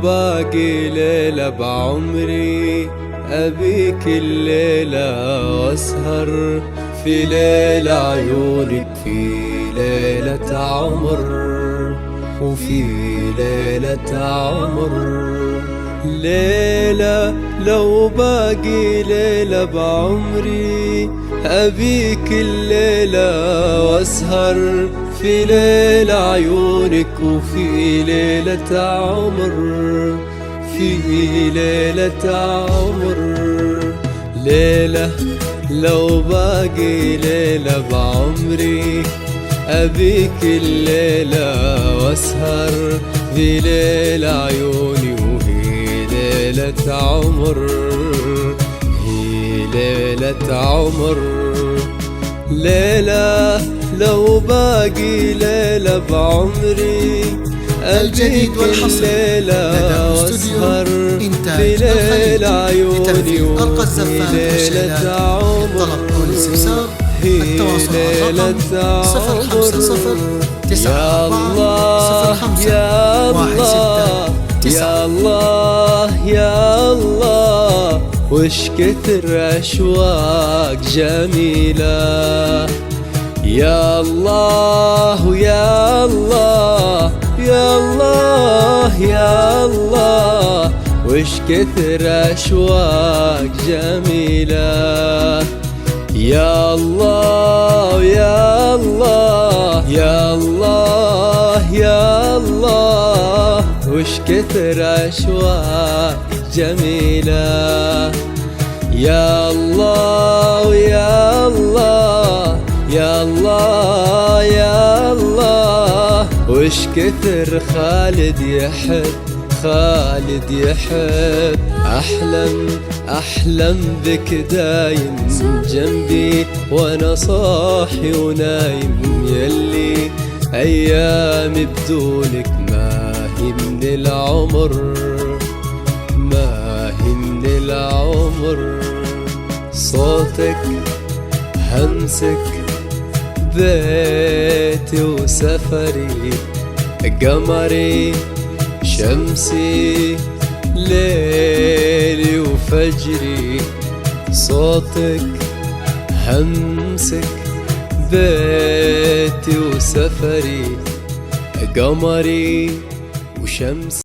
باقي ليلة بعمري أبيك الليلة وأسهر في ليلة عيونك، في ليلة عمر وفي ليلة عمر. ليلة لو باقي ليلة بعمري أبيك الليلة وأسهر في ليلة عيونك، وفي ليلة عمر، في ليلة عمر. ليلة لو باقي ليلة بعمري أبيك الليلة وأسهر في ليلة عيوني، وهي ليلة عمر، هي ليلة عمر. ليلة لو باقي ليلة بعمري أبيك الليلة وأسهر في ليلة عيوني، وهي ليلة عمر، هي ليلة عمر. يا الله يا الله يا الله يا الله، وش كثر أشواق جميلة. يا الله يا الله يا الله يا الله، وش كثر أشواق جميلة. يا الله يا الله يا الله يا الله، وش كثر أشواق جميلة. يا الله يا الله يا الله يا الله، وش كثر خالد يحب، خالد يحب. أحلم بك دايم جنبي وأنا صاحي ونايم، يلي أيامي بدونك ما هي من العمر، ما هي من العمر. صوتك همسك بيتي وسفري، قمري شمسي ليلي وفجري. صوتك همسك بيتي وسفري، قمري وشمسي.